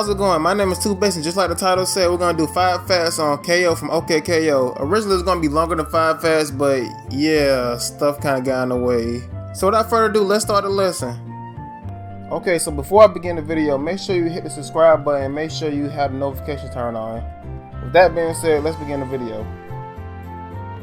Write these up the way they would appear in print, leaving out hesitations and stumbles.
how's it going? My name is Two Bass, and just like the title said, we're gonna do 5 facts on KO from OK K.O. Originally it's gonna be longer than 5 facts, but yeah, stuff kinda got in the way. So without further ado, let's start the lesson. Okay, so before I begin the video, make sure you hit the subscribe button and make sure you have the notifications turned on. With that being said, let's begin the video.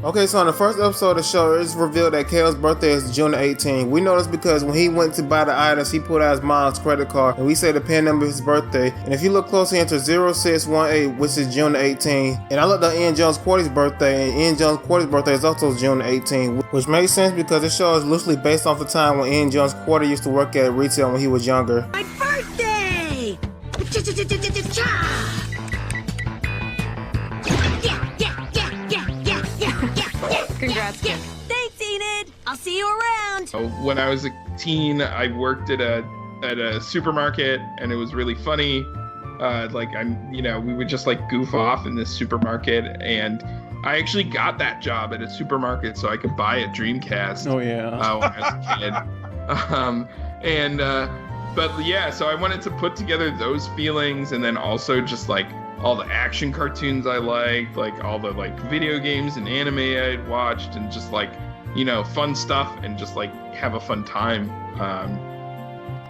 Okay, so in the first episode of the show, it's revealed that KO's birthday is June 18th. We know this because when he went to buy the items, he pulled out his mom's credit card, and we say the pin number is his birthday. And if you look closely into 0618, which is June 18th, and I looked at Ian Jones Quarty's birthday, and Ian Jones Quarty's birthday is also June 18th, which makes sense because this show is loosely based off the time when Ian Jones Quarty used to work at retail when he was younger. My birthday! Congrats, kid. Thanks, Enid. I'll see you around. When I was a teen, I worked at a supermarket, and it was really funny. We would just like goof off in this supermarket, and I actually got that job at a supermarket so I could buy a Dreamcast. Oh yeah. When I was a kid. So I wanted to put together those feelings, and then also just like all the action cartoons I liked, like all the like video games and anime I'd watched, and just like, fun stuff, and just like have a fun time.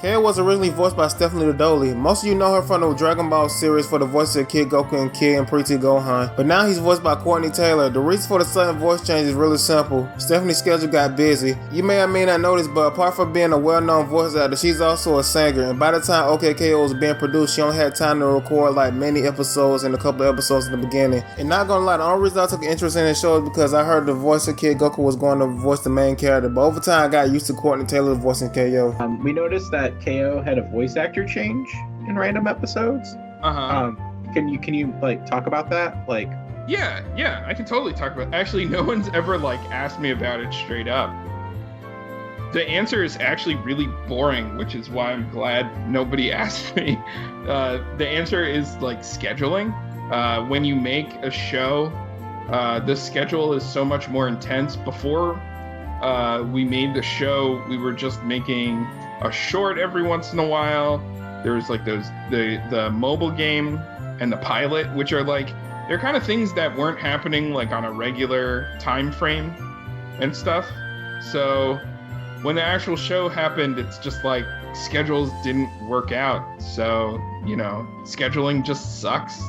KO was originally voiced by Stephanie Dodoli. Most of you know her from the Dragon Ball series for the voice of Kid Goku and Kid and Pretty Gohan, but now he's voiced by Courtney Taylor. The reason for the sudden voice change is really simple. Stephanie's schedule got busy. You may or may not know this, but apart from being a well-known voice actor, she's also a singer, and by the time OK K.O. was being produced, she only had time to record like many episodes and a couple of episodes in the beginning. And not gonna lie, the only reason I took an interest in this show is because I heard the voice of Kid Goku was going to voice the main character, but over time I got used to Courtney Taylor voicing KO. We noticed that KO had a voice actor change in random episodes. Can you like talk about that? Like, yeah, I can totally talk about it. Actually, no one's ever like asked me about it straight up. The answer is actually really boring, which is why I'm glad nobody asked me. The answer is like scheduling. When you make a show, the schedule is so much more intense. Before we made the show, we were just making a short every once in a while. There was like the mobile game and the pilot, which are like, they're kind of things that weren't happening like on a regular time frame and stuff. So when the actual show happened, it's just like schedules didn't work out. So, scheduling just sucks.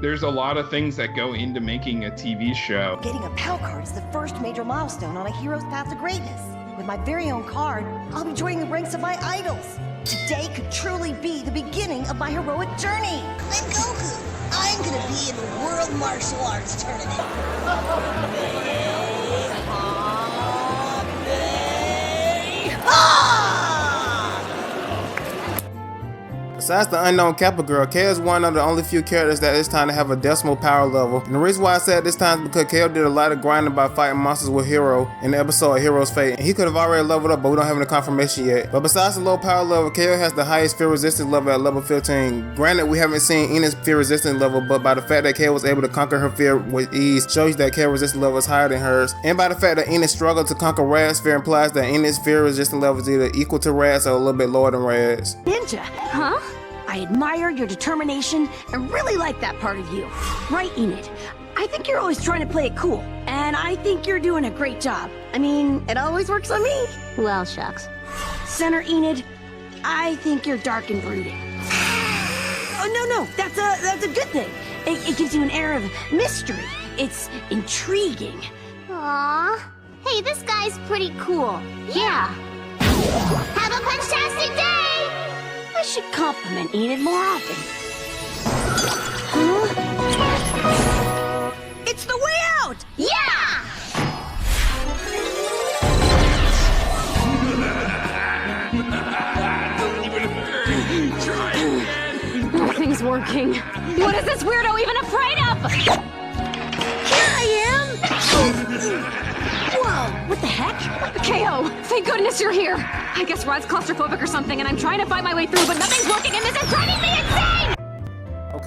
There's a lot of things that go into making a TV show. Getting a PAL card is the first major milestone on a hero's path to greatness. With my very own card, I'll be joining the ranks of my idols. Today could truly be the beginning of my heroic journey. I'm Goku. I'm gonna be in the World Martial Arts Tournament. Besides the unknown Kappa Girl, KO is one of the only few characters that is time to have a decimal power level. And the reason why I said this time is because KO did a lot of grinding by fighting monsters with Hero in the episode of Hero's Fate. And he could have already leveled up, but we don't have any confirmation yet. But besides the low power level, KO has the highest fear resistance level at level 15. Granted, we haven't seen Enid's fear resistance level, but by the fact that KO was able to conquer her fear with ease, shows that KO resistance level is higher than hers. And by the fact that Enid struggled to conquer Rad's fear implies that Enid's fear resistance level is either equal to Rad's or a little bit lower than Rad's. Ninja, huh? I admire your determination and really like that part of you. Right, Enid? I think you're always trying to play it cool, and I think you're doing a great job. I mean, it always works on me. Well, shucks. Center Enid, I think you're dark and brooding. Oh, no, that's a good thing. It gives you an air of mystery. It's intriguing. Aww. Hey, this guy's pretty cool. Yeah. Have a punch-tastic day! I should compliment Enid more often. Huh? It's the way out! Yeah! Nothing's working. What is this weirdo even afraid of? Here I am! Whoa, what the heck? KO, thank goodness you're here. I guess Rod's claustrophobic or something, and I'm trying to fight my way through, but nothing's working, and this is driving me insane!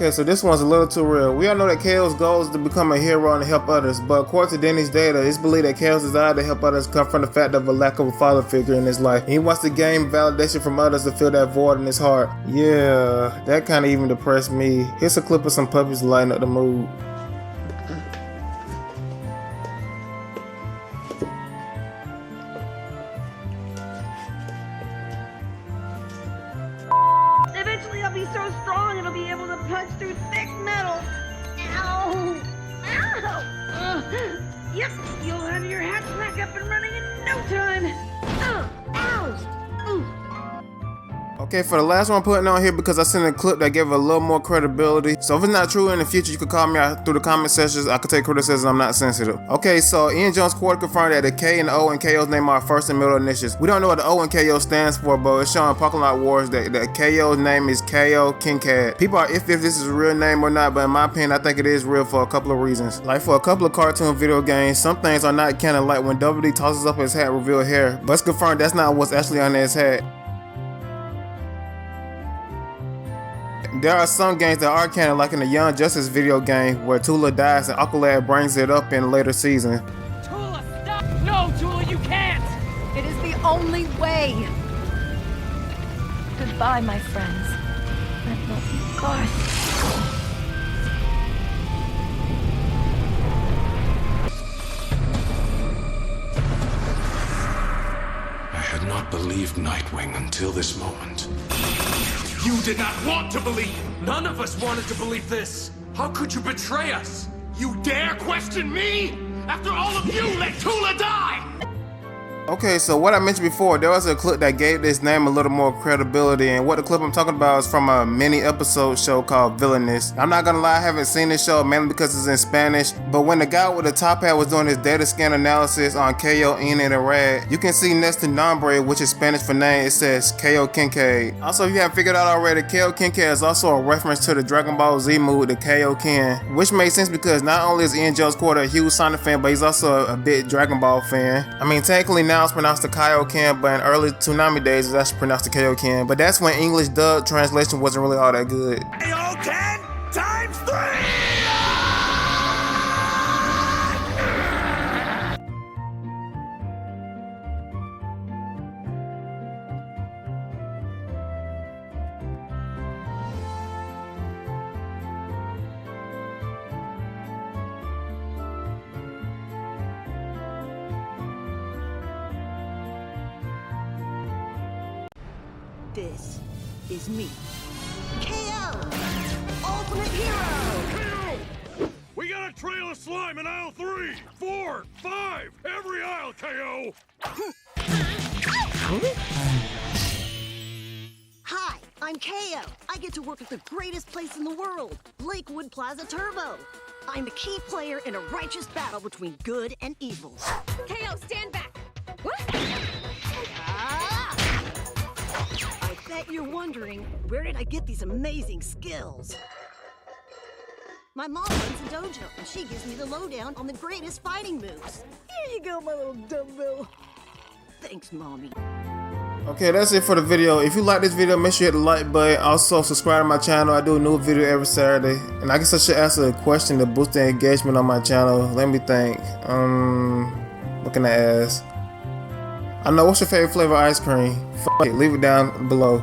Okay, so this one's a little too real. We all know that K.O.'s goal is to become a hero and to help others, but according to Denny's data, it's believed that K.O.'s desire to help others come from the fact of a lack of a father figure in his life. And he wants to gain validation from others to fill that void in his heart. Yeah, that kind of even depressed me. Here's a clip of some puppies to lighten up the mood. Eventually I'll be so strong it'll be able to punch through thick metal. Ow! Ow! Yep, you'll have your hatch back up and running in no time. Ow! Ooh. Okay, for the last one I'm putting on here because I sent a clip that gave it a little more credibility. So if it's not true in the future, you can call me out through the comment sections. I can take criticism, I'm not sensitive. Okay, so Ian Jones Quarter confirmed that the K and the O and K.O.'s name are first and middle initials. We don't know what the O and K.O. stands for, but it's showing Parking Lot Wars that the K.O.'s name is K.O. Kincaid. People are iffy if this is a real name or not, but in my opinion, I think it is real for a couple of reasons. Like for a couple of cartoon video games, some things are not canon, like when WD tosses up his hat, reveal hair. But it's confirmed that's not what's actually on his hat. There are some games that are canon, like in the Young Justice video game, where Tula dies and Aqualad brings it up in a later season. Tula, stop! No, Tula, you can't! It is the only way! Goodbye, my friends. I love you. God. I had not believed Nightwing until this moment. You did not want to believe! None of us wanted to believe this! How could you betray us? You dare question me? After all of you let Tula die! Okay, so what I mentioned before, there was a clip that gave this name a little more credibility, and what the clip I'm talking about is from a mini episode show called Villainous. I'm not gonna lie, I haven't seen this show mainly because it's in Spanish, but when the guy with the top hat was doing his data scan analysis on K.O, Enid, and Rad, you can see next to nombre, which is Spanish for name, it says K.O Kincaid. Also, if you haven't figured out already, K.O Kincaid is also a reference to the Dragon Ball Z movie, the K.O Ken, which makes sense because not only is Ian Jones Quarter a huge Sonic fan, but he's also a big Dragon Ball fan. I mean, technically now it's pronounced the Kaioken, but in early Toonami days it's actually pronounced the Kaioken. But that's when English dub translation wasn't really all that good. Kaioken times 3! This is me, K.O, Ultimate Hero! K.O! We got a trail of slime in aisle 3, 4, 5, every aisle, K.O! Hi, I'm K.O. I get to work at the greatest place in the world, Lakewood Plaza Turbo. I'm the key player in a righteous battle between good and evil. K.O, stand back! I bet you're wondering, where did I get these amazing skills? My mom runs a dojo, and she gives me the lowdown on the greatest fighting moves. Here you go, my little dumbbell. Thanks, Mommy. Okay, that's it for the video. If you like this video, make sure you hit the like button. Also, subscribe to my channel. I do a new video every Saturday. And I guess I should answer a question to boost the engagement on my channel. Let me think. What can I ask? I know, what's your favorite flavor of ice cream? Fuck it, leave it down below.